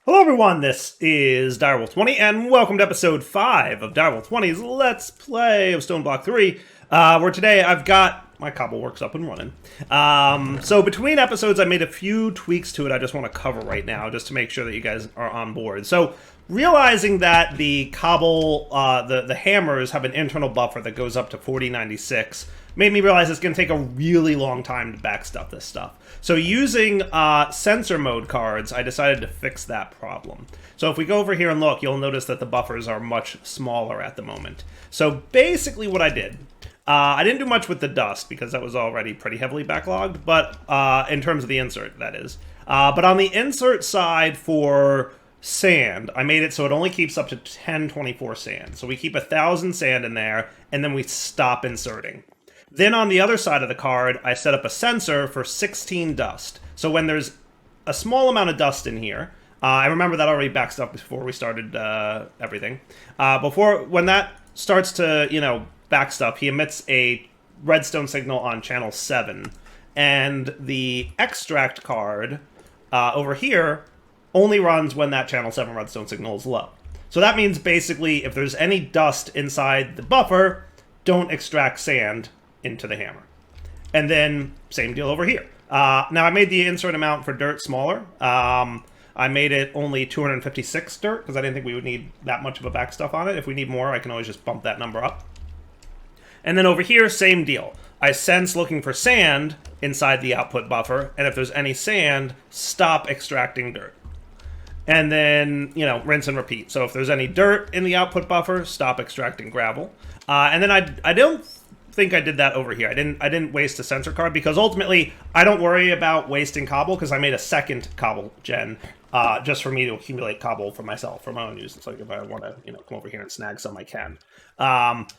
Hello everyone, this is Direwolf20, and welcome to episode 5 of Direwolf20's Let's Play of Stoneblock3, where today I've got my Cobble works up and running. So between episodes I made a few tweaks to it I just want to cover right now, just to make sure that you guys are on board. So, realizing that the Cobble, the hammers have an internal buffer that goes up to 4096, made me realize it's going to take a really long time to backstuff this stuff. So using sensor mode cards, I decided to fix that problem. So if we go over here and look, you'll notice that the buffers are much smaller at the moment. So basically what I did, I didn't do much with the dust because that was already pretty heavily backlogged, but in terms of the insert, that is. But on the insert side for sand, I made it so it only keeps up to 1024 sand. So we keep 1,000 sand in there, and then we stop inserting. Then on the other side of the card, I set up a sensor for 16 dust. So when there's a small amount of dust in here, I remember that already backed up before we started everything. When that starts to, back stuff, he emits a redstone signal on channel 7. And the extract card over here only runs when that channel 7 redstone signal is low. So that means basically if there's any dust inside the buffer, don't extract sand into the hammer. And then same deal over here. Now I made the insert amount for dirt smaller. I made it only 256 dirt because I didn't think we would need that much of a back stuff on it. If we need more, I can always just bump that number up. And then over here, same deal. I sense looking for sand inside the output buffer, and if there's any sand, stop extracting dirt. And then, rinse and repeat. So if there's any dirt in the output buffer, stop extracting gravel. And then I don't think I did that over here. I didn't waste a sensor card because ultimately I don't worry about wasting cobble because I made a second cobble gen just for me to accumulate cobble for myself for my own use. It's like if I want to come over here and snag some, I can.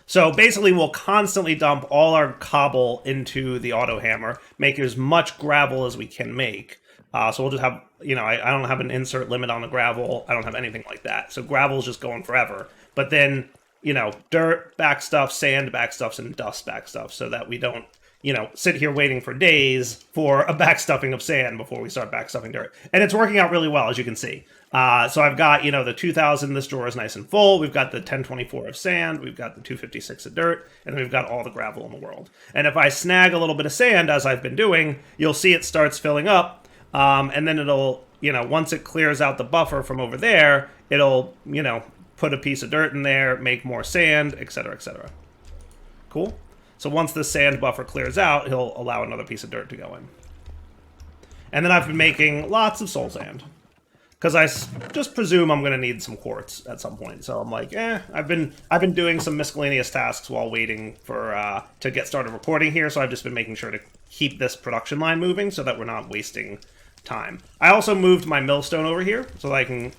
So basically we'll constantly dump all our cobble into the auto hammer, make as much gravel as we can make. So we'll just have, I don't have an insert limit on the gravel. I don't have anything like that. So gravel's just going forever. But then dirt backstuff, sand backstuffs, and dust backstuff, so that we don't, sit here waiting for days for a backstuffing of sand before we start backstuffing dirt. And it's working out really well, as you can see. So I've got, the 2,000, this drawer is nice and full. We've got the 1024 of sand, we've got the 256 of dirt, and then we've got all the gravel in the world. And if I snag a little bit of sand, as I've been doing, you'll see it starts filling up, and then it'll, once it clears out the buffer from over there, it'll, put a piece of dirt in there, make more sand, etc., etc. Cool? So once the sand buffer clears out, he'll allow another piece of dirt to go in. And then I've been making lots of soul sand. Because I just presume I'm going to need some quartz at some point. So I'm like, I've been doing some miscellaneous tasks while waiting for to get started recording here. So I've just been making sure to keep this production line moving so that we're not wasting time. I also moved my millstone over here so that I can,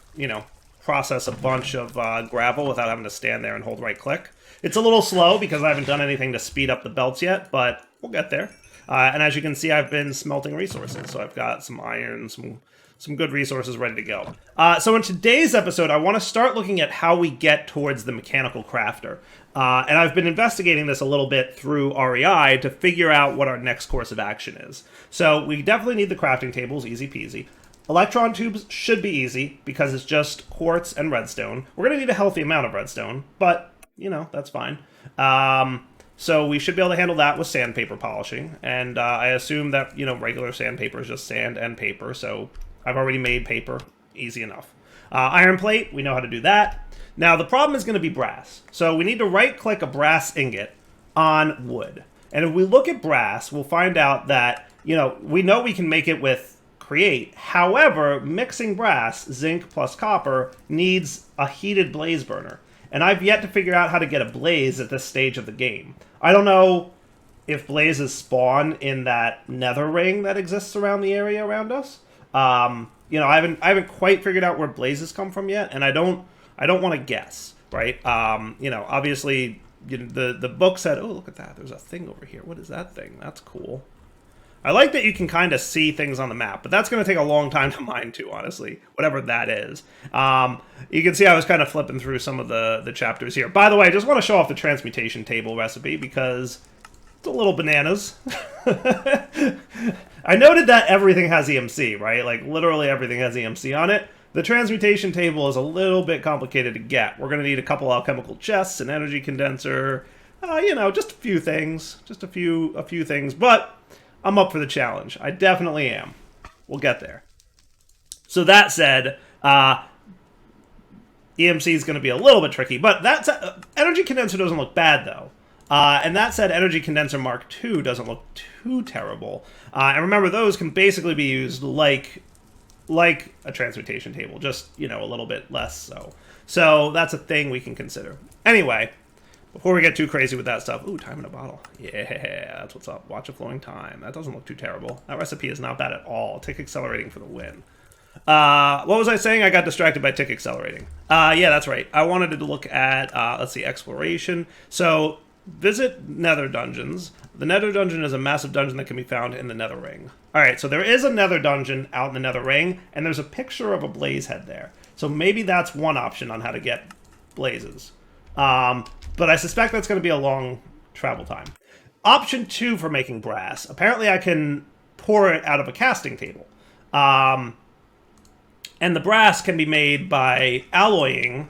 process a bunch of gravel without having to stand there and hold right click. It's a little slow because I haven't done anything to speed up the belts yet, but we'll get there. And as you can see, I've been smelting resources. So I've got some iron, some good resources ready to go. So in today's episode, I want to start looking at how we get towards the mechanical crafter. And I've been investigating this a little bit through REI to figure out what our next course of action is. So we definitely need the crafting tables, easy peasy. Electron tubes should be easy because it's just quartz and redstone. We're going to need a healthy amount of redstone, but, that's fine. So we should be able to handle that with sandpaper polishing. And I assume that, regular sandpaper is just sand and paper. So I've already made paper. Easy enough. Iron plate, we know how to do that. Now, the problem is going to be brass. So we need to right-click a brass ingot on wood. And if we look at brass, we'll find out that, we know we can make it with create. However, mixing brass, zinc plus copper, needs a heated blaze burner. And I've yet to figure out how to get a blaze at this stage of the game. I don't know if blazes spawn in that nether ring that exists around the area around us. I haven't quite figured out where blazes come from yet, and I don't want to guess, right? Obviously, the book said, oh, look at that, there's a thing over here. What is that thing? That's cool. I like that you can kind of see things on the map, but that's going to take a long time to mine too, honestly, whatever that is. You can see I was kind of flipping through some of the chapters here. By the way, I just want to show off the transmutation table recipe because it's a little bananas. I noted that everything has EMC, right? Like, literally everything has EMC on it. The transmutation table is a little bit complicated to get. We're going to need a couple alchemical chests, an energy condenser, you know, just a few things. Just a few things. But I'm up for the challenge. I definitely am. We'll get there. So that said, EMC is going to be a little bit tricky. But that's energy condenser doesn't look bad, though. And that said, Energy Condenser Mark II doesn't look too terrible. And remember, those can basically be used like a transmutation table, just, you know, a little bit less so. So that's a thing we can consider. Anyway, before we get too crazy with that stuff, ooh, time in a bottle. Yeah, that's what's up. Watch a flowing time. That doesn't look too terrible. That recipe is not bad at all. Tick accelerating for the win. What was I saying? I got distracted by tick accelerating. Yeah, that's right. I wanted to look at, let's see, exploration. So visit Nether Dungeons. The Nether Dungeon is a massive dungeon that can be found in the Nether Ring. Alright, so there is a Nether Dungeon out in the Nether Ring, and there's a picture of a blaze head there. So maybe that's one option on how to get blazes. But I suspect that's going to be a long travel time. Option 2 for making brass. Apparently I can pour it out of a casting table. And the brass can be made by alloying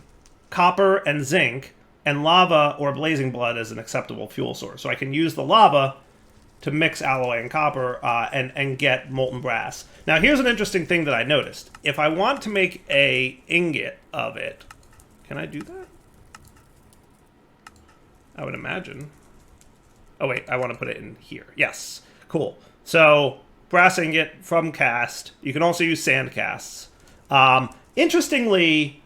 copper and zinc, and lava or blazing blood is an acceptable fuel source. So I can use the lava to mix alloy and copper and get molten brass. Now here's an interesting thing that I noticed. If I want to make a ingot of it, can I do that? I would imagine. Oh wait, I want to put it in here. Yes, cool. So brass ingot from cast. You can also use sand casts. Interestingly,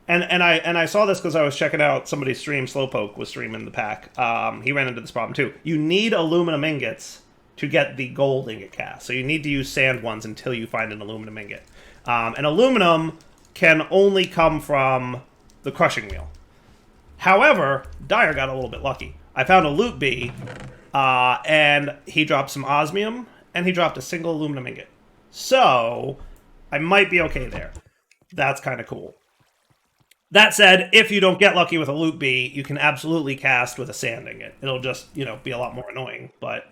and I saw this because I was checking out somebody's stream. Slowpoke was streaming the pack. He ran into this problem too. You need aluminum ingots to get the gold ingot cast. So you need to use sand ones until you find an aluminum ingot. And aluminum can only come from the crushing wheel. However, Dyer got a little bit lucky. I found a loot bee, and he dropped some osmium, and he dropped a single aluminum ingot. So I might be okay there. That's kind of cool. That said, if you don't get lucky with a loot bee, you can absolutely cast with a sand ingot. It'll just, you know, be a lot more annoying, but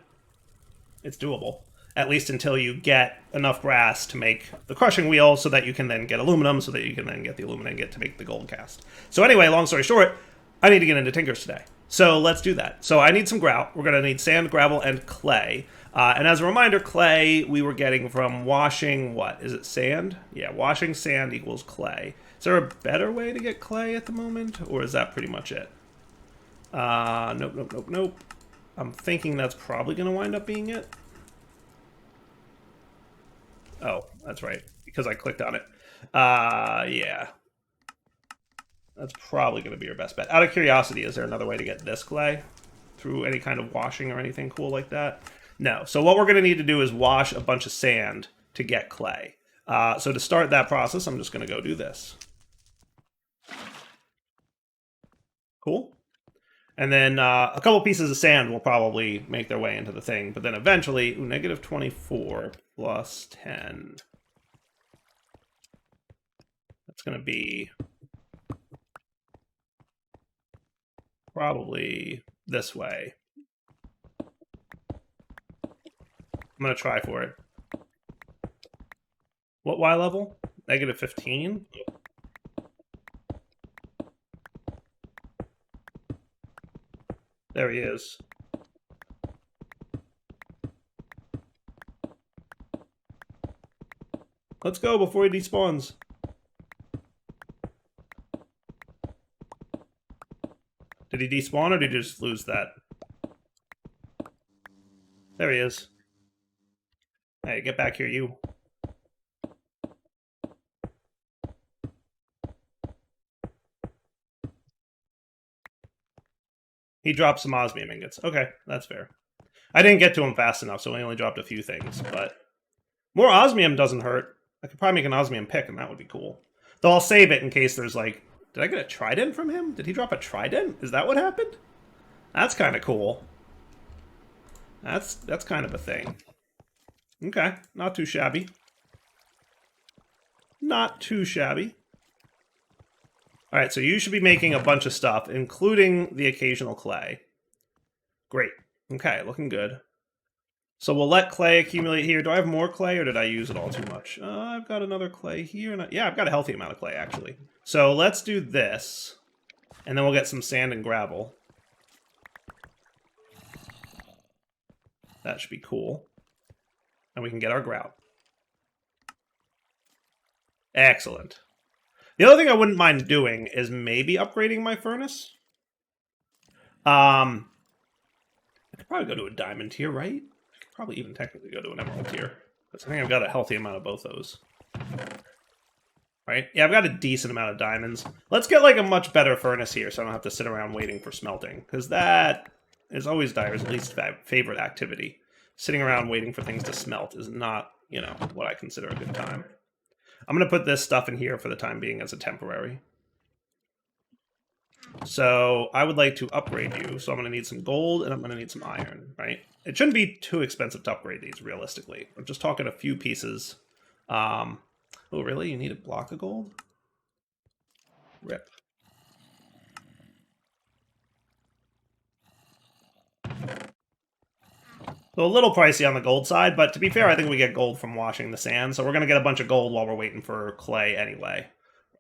it's doable. At least until you get enough brass to make the crushing wheel so that you can then get aluminum, so that you can then get the aluminum ingot to make the gold cast. So anyway, long story short, I need to get into Tinkers today. So let's do that. So I need some grout. We're going to need sand, gravel, and clay. And as a reminder, clay we were getting from washing, what? Is it sand? Yeah, washing sand equals clay. Is there a better way to get clay at the moment? Or is that pretty much it? Nope. I'm thinking that's probably going to wind up being it. Oh, that's right. Because I clicked on it. Yeah. That's probably going to be your best bet. Out of curiosity, is there another way to get this clay? Through any kind of washing or anything cool like that? No. So what we're going to need to do is wash a bunch of sand to get clay. So to start that process, I'm just going to go do this. Cool. And then a couple pieces of sand will probably make their way into the thing. But then eventually, negative 24 plus 10. That's going to be probably this way. I'm going to try for it. What Y level? Negative 15? There he is. Let's go before he despawns. Did he despawn or did he just lose that? There he is. Hey, get back here, you. He dropped some osmium ingots. Okay, that's fair. I didn't get to him fast enough, so I only dropped a few things, but more osmium doesn't hurt. I could probably make an osmium pick, and that would be cool. Though I'll save it in case there's like... Did I get a trident from him? Did he drop a trident? Is that what happened? That's kind of cool. That's kind of a thing. Okay, not too shabby. Not too shabby. Alright, so you should be making a bunch of stuff, including the occasional clay. Great. Okay, looking good. So we'll let clay accumulate here. Do I have more clay, or did I use it all too much? I've got another clay here. And yeah, I've got a healthy amount of clay, actually. So let's do this. And then we'll get some sand and gravel. That should be cool. And we can get our grout. Excellent. The other thing I wouldn't mind doing is maybe upgrading my furnace. I could probably go to a diamond tier, right? I could probably even technically go to an emerald tier. Because I think I've got a healthy amount of both those. Right? Yeah, I've got a decent amount of diamonds. Let's get like a much better furnace here so I don't have to sit around waiting for smelting. Because that is always Dyer's least favorite activity. Sitting around waiting for things to smelt is not, you know, what I consider a good time. I'm going to put this stuff in here for the time being as a temporary. So I would like to upgrade you. So I'm going to need some gold and I'm going to need some iron, right? It shouldn't be too expensive to upgrade these, realistically. We're just talking a few pieces. Oh, really? You need a block of gold? Rip. So a little pricey on the gold side, but to be fair, I think we get gold from washing the sand. So we're going to get a bunch of gold while we're waiting for clay anyway,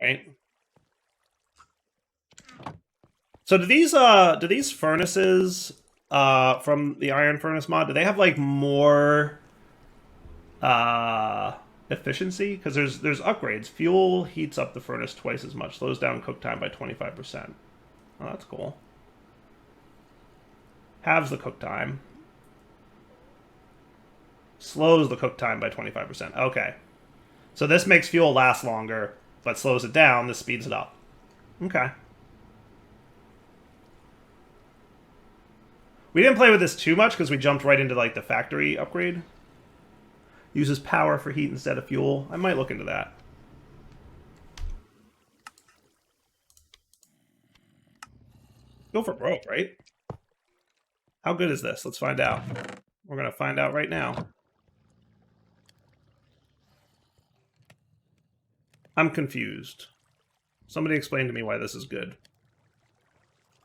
right? So do these furnaces from the iron furnace mod, do they have like more efficiency? Because there's upgrades. Fuel heats up the furnace twice as much, slows down cook time by 25%. Oh, that's cool. Halves the cook time. Slows the cook time by 25%. Okay. So this makes fuel last longer, but slows it down. This speeds it up. Okay. We didn't play with this too much because we jumped right into like the factory upgrade. Uses power for heat instead of fuel. I might look into that. Go for broke, right? How good is this? Let's find out. We're going to find out right now. I'm confused. Somebody explain to me why this is good.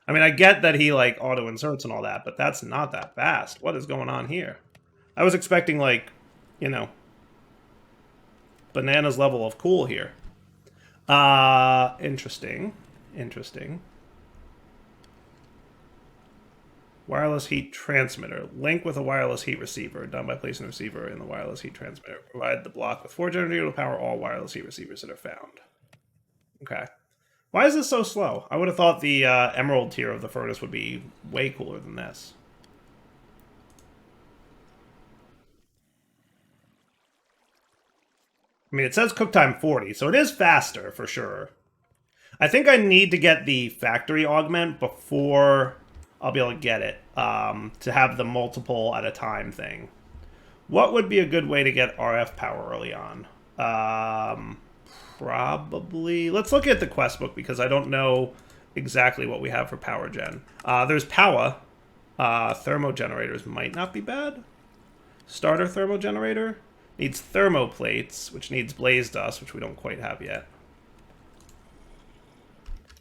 I mean, I get that he, like, auto-inserts and all that, but that's not that fast. What is going on here? I was expecting, like, you know, bananas level of cool here. Interesting. Interesting. Wireless heat transmitter. Link with a wireless heat receiver. Done by placing a receiver in the wireless heat transmitter. Provide the block with 4 generator to power all wireless heat receivers that are found. Okay. Why is this so slow? I would have thought the emerald tier of the furnace would be way cooler than this. I mean, it says cook time 40, so it is faster for sure. I think I need to get the factory augment before I'll be able to get it, to have the multiple at a time thing. What would be a good way to get RF power early on? Probably... Let's look at the quest book, because I don't know exactly what we have for power gen. There's power. Thermogenerators might not be bad. Starter thermogenerator. Needs thermoplates, which needs blaze dust, which we don't quite have yet.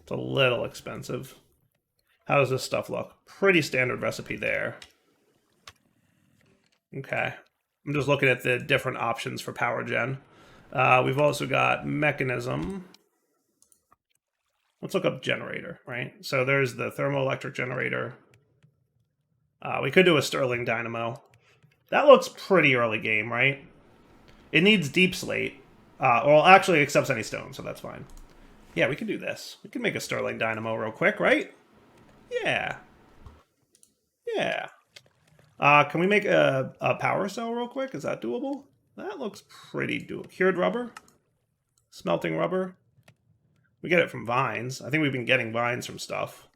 It's a little expensive. How does this stuff look? Pretty standard recipe there. Okay. I'm just looking at the different options for power gen. We've also got mechanism. Let's look up generator, right? So there's the thermoelectric generator. We could do a Stirling dynamo. That looks pretty early game, right? It needs deep slate. Well, actually, it accepts any stone, so that's fine. Yeah, we can do this. We can make a Stirling dynamo real quick, right? Yeah. Yeah. Can we make a power cell real quick? Is that doable? That looks pretty doable. Cured rubber? Smelting rubber? We get it from vines. I think we've been getting vines from stuff.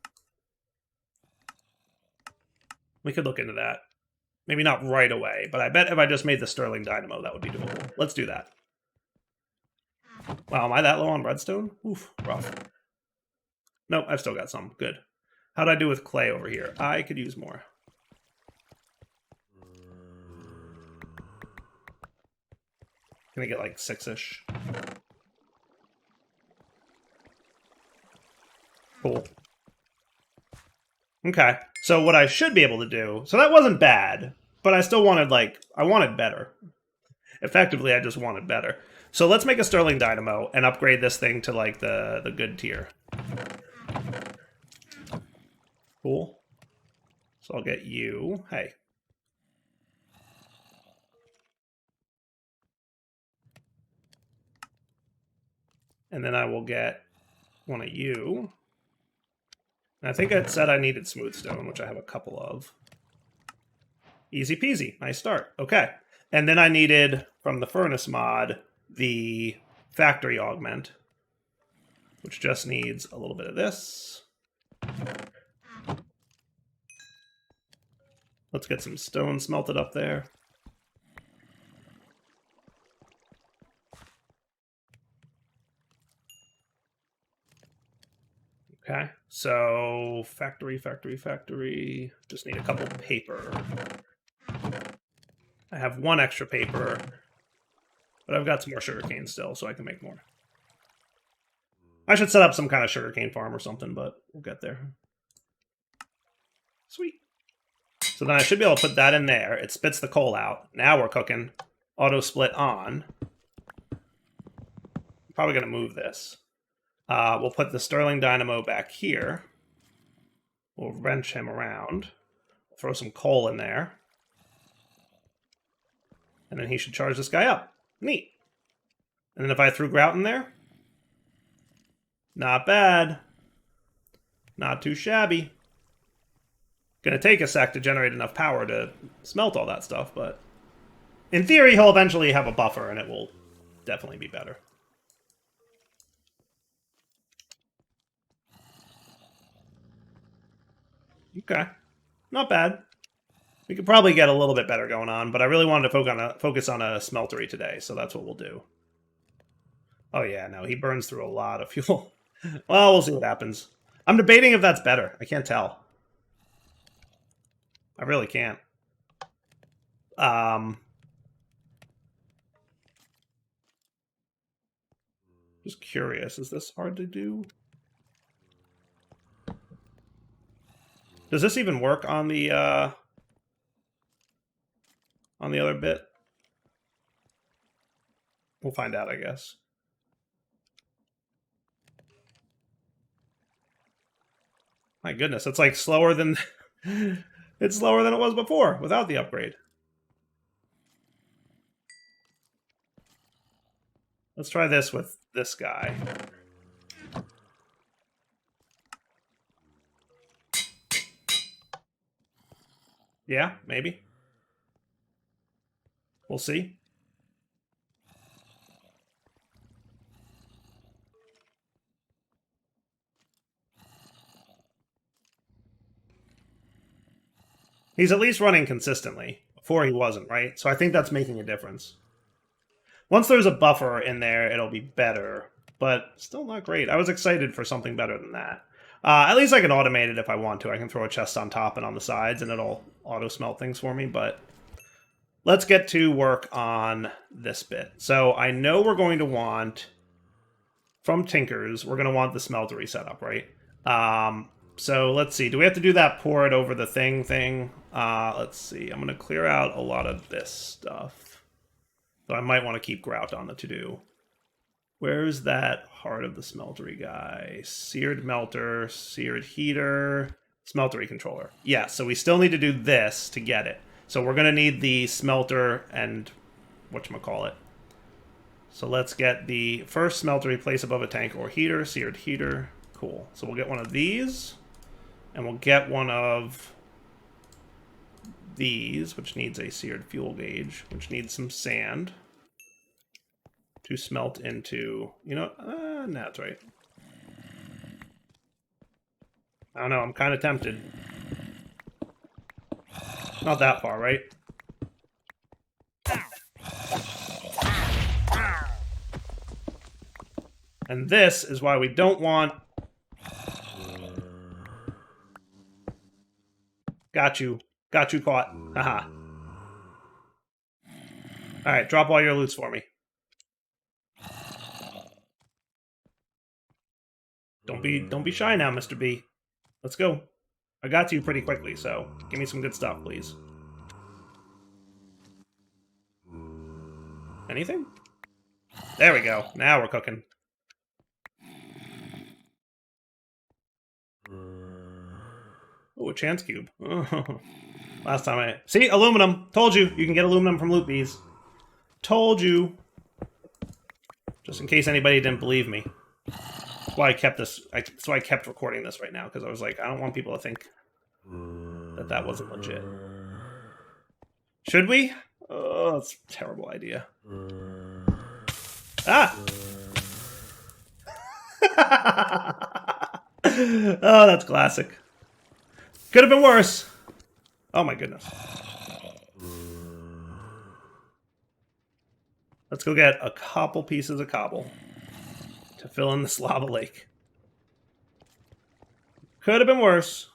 We could look into that. Maybe not right away, but I bet if I just made the Stirling dynamo, that would be doable. Let's do that. Wow, am I that low on redstone? Oof, rough. Nope, I've still got some. Good. How'd I do with clay over here? I could use more. Can I get like 6-ish? Cool. Okay, so what I should be able to do... So that wasn't bad. But I still wanted, like, I wanted better. Effectively, I just wanted better. So let's make a Sterling Dynamo and upgrade this thing to, like, the good tier. Cool. So I'll get you. Hey. And then I will get one of you. And I think it said I needed smooth stone, which I have a couple of. Easy peasy. Nice start. Okay. And then I needed, from the furnace mod, the factory augment, which just needs a little bit of this. Let's get some stone smelted up there. Okay, so factory. Just need a couple paper. I have one extra paper, but I've got some more sugarcane still, so I can make more. I should set up some kind of sugarcane farm or something, but we'll get there. Sweet. So then I should be able to put that in there. It spits the coal out. Now we're cooking. Auto split on. I'm probably going to move this. We'll put the Sterling Dynamo back here. We'll wrench him around. Throw some coal in there. And then he should charge this guy up. Neat. And then if I threw grout in there, not bad. Not too shabby. Gonna take a sec to generate enough power to smelt all that stuff, but in theory, he'll eventually have a buffer and it will definitely be better. Okay. Not bad. We could probably get a little bit better going on, but I really wanted to focus on a smeltery today, so that's what we'll do. Oh yeah, no, he burns through a lot of fuel. Well, we'll see what happens. I'm debating if that's better. I can't tell. I really can't. Just curious, is this hard to do? Does this even work on the other bit? We'll find out, I guess. My goodness, it's like slower than it's slower than it was before without the upgrade. Let's try this with this guy. Yeah, maybe. We'll see. He's at least running consistently. Before he wasn't, right? So I think that's making a difference. Once there's a buffer in there, it'll be better. But still not great. I was excited for something better than that. At least I can automate it if I want to. I can throw a chest on top and on the sides, and it'll auto-smelt things for me. But let's get to work on this bit. So I know we're going to want, from Tinkers, we're going to want the smeltery setup, right? So let's see. Do we have to do that pour it over the thing? Let's see. I'm going to clear out a lot of this stuff. So I might want to keep grout on the to-do. Where's that heart of the smeltery guy? Seared melter, seared heater, smeltery controller. Yeah, so we still need to do this to get it. So we're going to need the smelter and whatchamacallit. So let's get the first smeltery place above a tank or heater, seared heater. Cool. So we'll get one of these, and we'll get one of these, which needs a seared fuel gauge, which needs some sand to smelt into, you know, no, that's right. I don't know, I'm kind of tempted. Not that far, right? And this is why we don't want... Got you. Got you caught. Haha. Alright, drop all your loots for me. Don't be shy now, Mr. B. Let's go. I got to you pretty quickly, so give me some good stuff, please. Anything? There we go. Now we're cooking. Oh, a chance cube. Last time I... See? Aluminum! Told you! You can get aluminum from loot bees. Told you! Just in case anybody didn't believe me. That's why I kept this... That's why I kept recording this right now, because I was like, I don't want people to think that that wasn't legit. Should we? Oh, that's a terrible idea. Ah! Oh, that's classic. Could have been worse. Oh my goodness. Let's go get a couple pieces of cobble to fill in this lava lake. Could have been worse.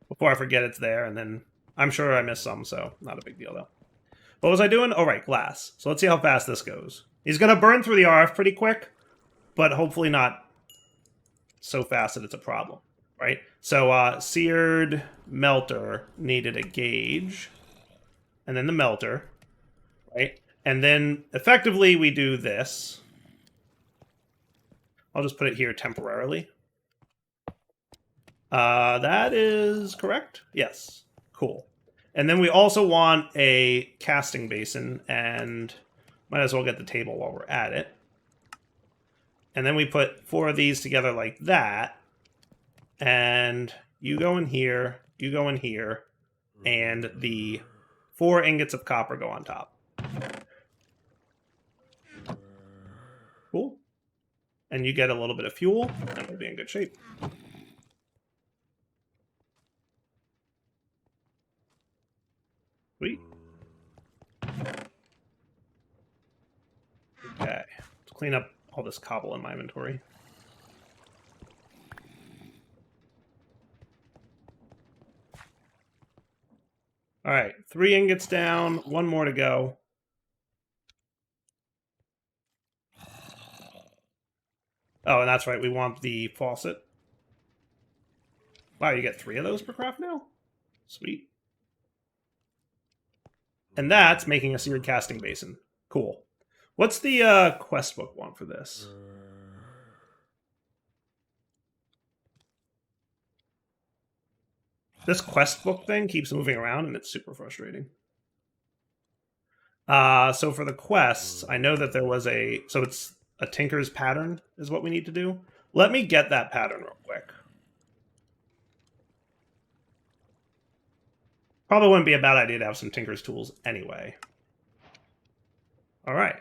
Before I forget it's there, and then I'm sure I missed some, so not a big deal though. What was I doing? Oh, right, glass. So let's see how fast this goes. He's going to burn through the RF pretty quick, but hopefully not so fast that it's a problem, right? So seared melter needed a gauge, and then the melter, right? And then effectively we do this. I'll just put it here temporarily. That is correct? Yes. Cool. And then we also want a casting basin, and might as well get the table while we're at it. And then we put 4 of these together like that. And you go in here, you go in here, and the 4 ingots of copper go on top. Cool. And you get a little bit of fuel, and we'll be in good shape. Sweet. Okay. Let's clean up all this cobble in my inventory. Alright, 3 ingots down, 1 more to go. Oh, and that's right, we want the faucet. Wow, you get 3 of those per craft now? Sweet. And that's making a seared casting basin. Cool. What's the quest book want for this? This quest book thing keeps moving around, and it's super frustrating. So for the quests, I know that there was a... So it's a Tinker's pattern is what we need to do. Let me get that pattern real quick. Probably wouldn't be a bad idea to have some Tinker's tools anyway. Alright.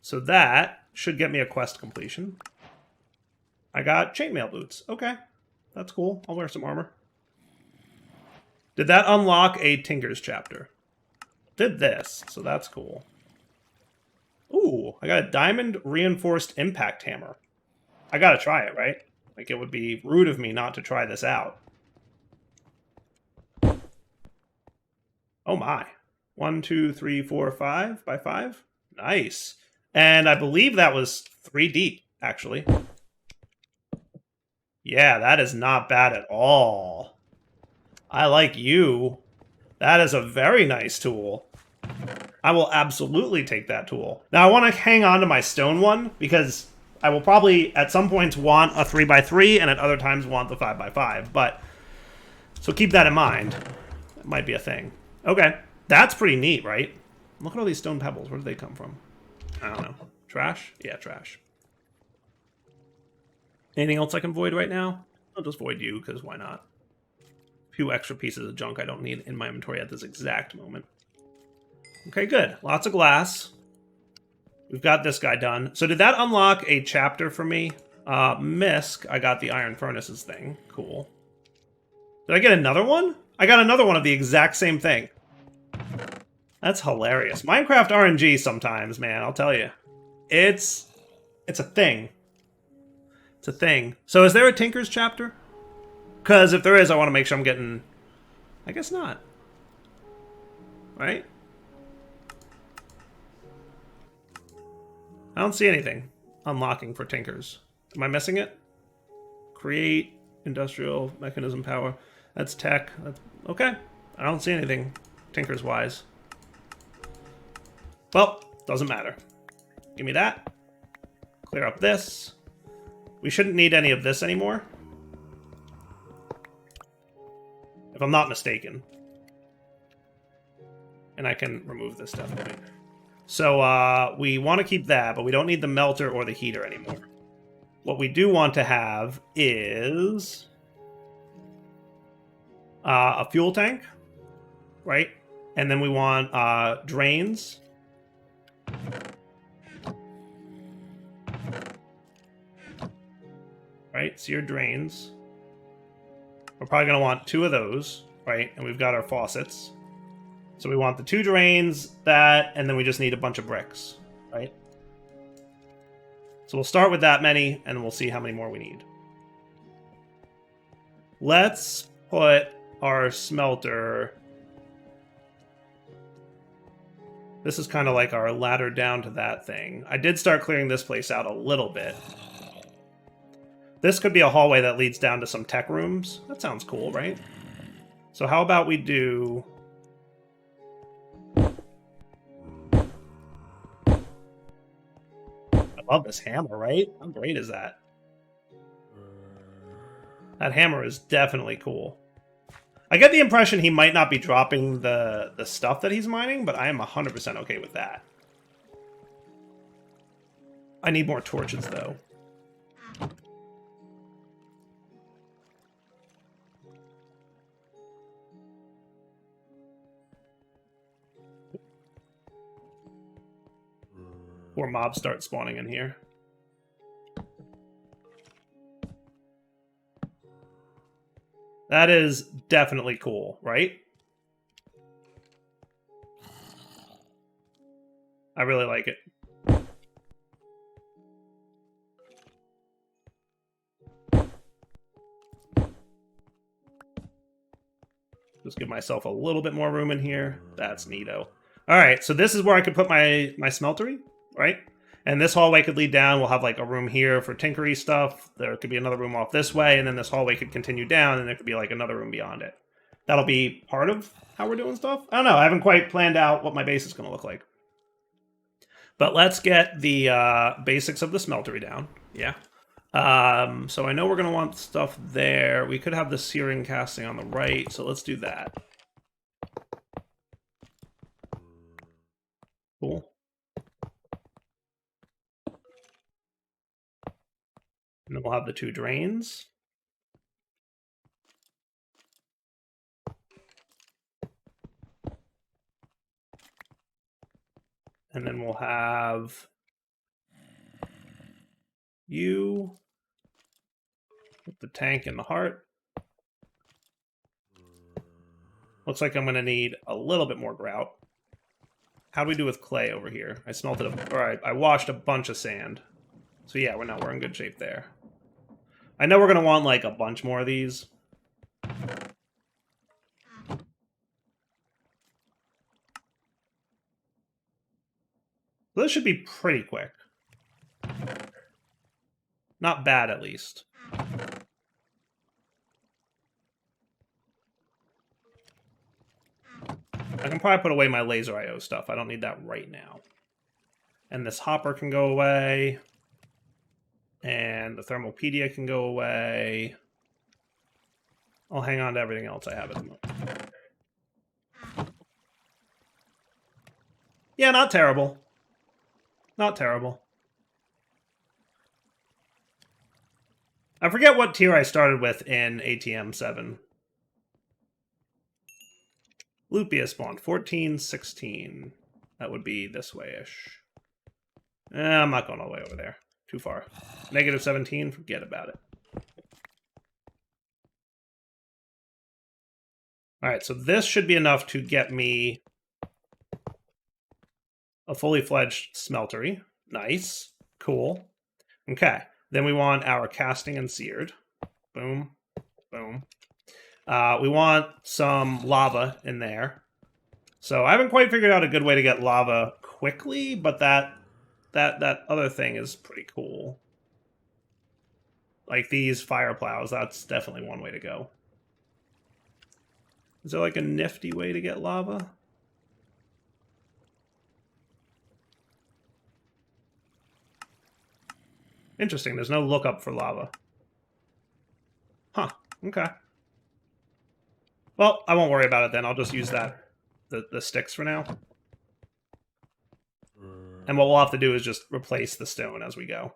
So that should get me a quest completion. I got chainmail boots. Okay. That's cool. I'll wear some armor. Did that unlock a Tinker's chapter? Did this, so that's cool. Ooh, I got a diamond reinforced impact hammer. I gotta try it, right? Like, it would be rude of me not to try this out. Oh my. 1, 2, 3, 4, 5 by 5? Nice. And I believe that was 3 deep, actually. Yeah, that is not bad at all. I like you. That is a very nice tool. I will absolutely take that tool. Now, I want to hang on to my stone one, because I will probably, at some points, want a 3x3, and at other times want the 5x5. But, so keep that in mind. It might be a thing. Okay, that's pretty neat, right? Look at all these stone pebbles. Where did they come from? I don't know. Trash? Yeah, trash. Anything else I can void right now? I'll just void you, because why not? A few extra pieces of junk I don't need in my inventory at this exact moment. Okay, good. Lots of glass. We've got this guy done. So did that unlock a chapter for me? Misk, I got the iron furnaces thing. Cool. Did I get another one? I got another one of the exact same thing. That's hilarious. Minecraft RNG sometimes, man, I'll tell you. It's a thing. It's a thing. So is there a Tinker's chapter? Because if there is, I want to make sure I'm getting... I guess not. Right? I don't see anything unlocking for Tinkers. Am I missing it? Create industrial mechanism power. That's tech. That's, okay. I don't see anything Tinker's wise. Well, doesn't matter. Give me that. Clear up this. We shouldn't need any of this anymore. If I'm not mistaken. And I can remove this definitely. So we want to keep that, but we don't need the melter or the heater anymore. What we do want to have is a fuel tank, right? And then we want drains. Right, so your drains. We're probably going to want 2 of those, right? And we've got our faucets. So we want the 2 drains, that, and then we just need a bunch of bricks, right? So we'll start with that many, and we'll see how many more we need. Let's put our smelter... This is kind of like our ladder down to that thing. I did start clearing this place out a little bit. This could be a hallway that leads down to some tech rooms. That sounds cool, right? So how about we do... I love this hammer, right? How great is that? That hammer is definitely cool. I get the impression he might not be dropping the stuff that he's mining, but I am 100% okay with that. I need more torches, though. Before mobs start spawning in here. That is definitely cool, right? I really like it. Just give myself a little bit more room in here. That's neato. Alright, so this is where I could put my smeltery, right? And this hallway could lead down. We'll have like a room here for tinkery stuff. There could be another room off this way, and then this hallway could continue down, and there could be like another room beyond it. That'll be part of how we're doing stuff. I don't know. I haven't quite planned out what my base is going to look like. But let's get the basics of the smeltery down. Yeah. So I know we're going to want stuff there. We could have the searing casting on the right, so let's do that. Cool. And then we'll have the 2 drains. And then we'll have you with the tank and the heart. Looks like I'm going to need a little bit more grout. How do we do with clay over here? I smelted I washed a bunch of sand. So yeah, we're in good shape there. I know we're going to want like a bunch more of these. This should be pretty quick. Not bad, at least. I can probably put away my laser IO stuff. I don't need that right now. And this hopper can go away. And the thermopedia can go away. I'll hang on to everything else I have at the moment. Yeah, not terrible. Not terrible. I forget what tier I started with in ATM 7. Lupia spawned 14, 16. That would be this way-ish. I'm not going all the way over there. Too far. Negative 17, forget about it. Alright, so this should be enough to get me a fully fledged smeltery. Nice. Cool. Okay. Then we want our casting and seared. Boom. Boom. We want some lava in there. So I haven't quite figured out a good way to get lava quickly, but that other thing is pretty cool. Like these fire plows, that's definitely one way to go. Is there like a nifty way to get lava? Interesting, there's no lookup for lava. Huh, okay. Well, I won't worry about it then. I'll just use the sticks for now. And what we'll have to do is just replace the stone as we go.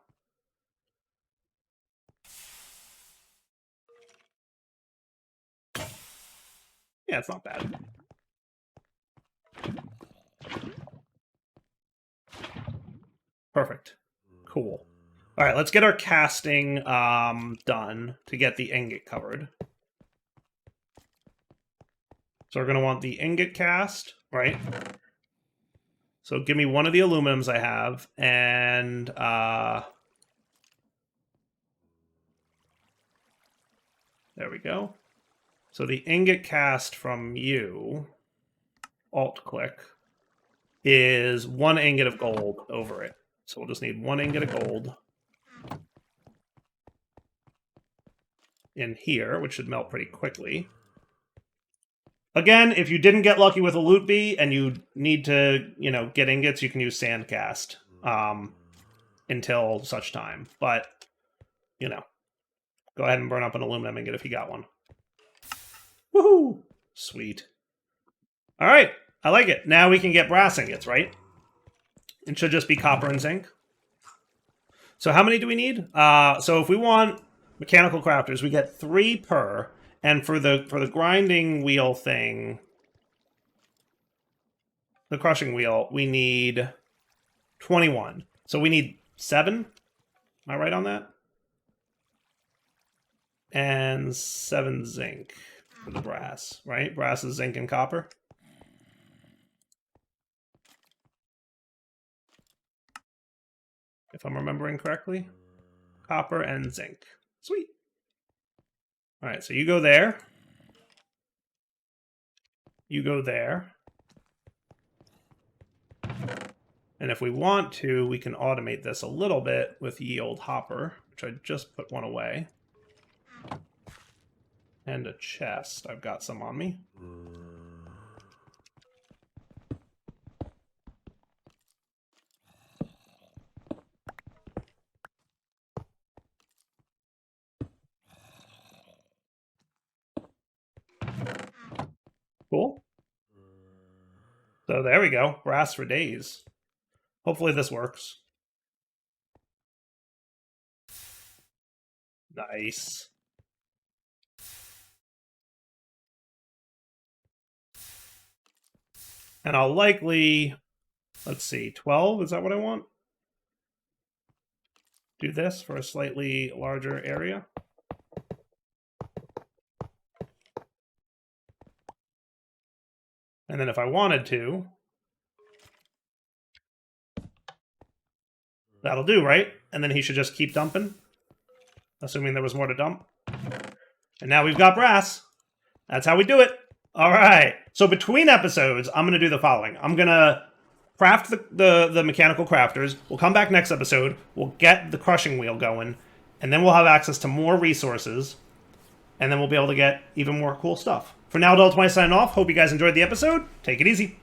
Yeah, it's not bad. Perfect. Cool. All right, let's get our casting done to get the ingot covered. So we're going to want the ingot cast, right? So give me one of the aluminums I have, and there we go. So the ingot cast from you, alt-click, is 1 ingot of gold over it. So we'll just need 1 ingot of gold in here, which should melt pretty quickly. Again, if you didn't get lucky with a loot bee and you need to, get ingots, you can use sandcast until such time. But, go ahead and burn up an aluminum ingot if you got one. Woohoo! Sweet. All right, I like it. Now we can get brass ingots, right? It should just be copper and zinc. So how many do we need? So if we want mechanical crafters, we get 3 per. And for the grinding wheel thing, the crushing wheel, we need 21. So we need 7. Am I right on that? And 7 zinc for the brass, right? Brass is zinc and copper. If I'm remembering correctly. Copper and zinc. Sweet. All right, so you go there. You go there. And if we want to, we can automate this a little bit with ye old hopper, which I just put one away. And a chest. I've got some on me. Cool. So there we go. Brass for days. Hopefully this works. Nice. And I'll likely, let's see, 12? Is that what I want? Do this for a slightly larger area. And then if I wanted to, that'll do, right? And then he should just keep dumping, assuming there was more to dump. And now we've got brass. That's how we do it. All right. So between episodes, I'm going to do the following. I'm going to craft the mechanical crafters. We'll come back next episode. We'll get the crushing wheel going. And then we'll have access to more resources. And then we'll be able to get even more cool stuff. For now, Adult20 signing off. Hope you guys enjoyed the episode. Take it easy.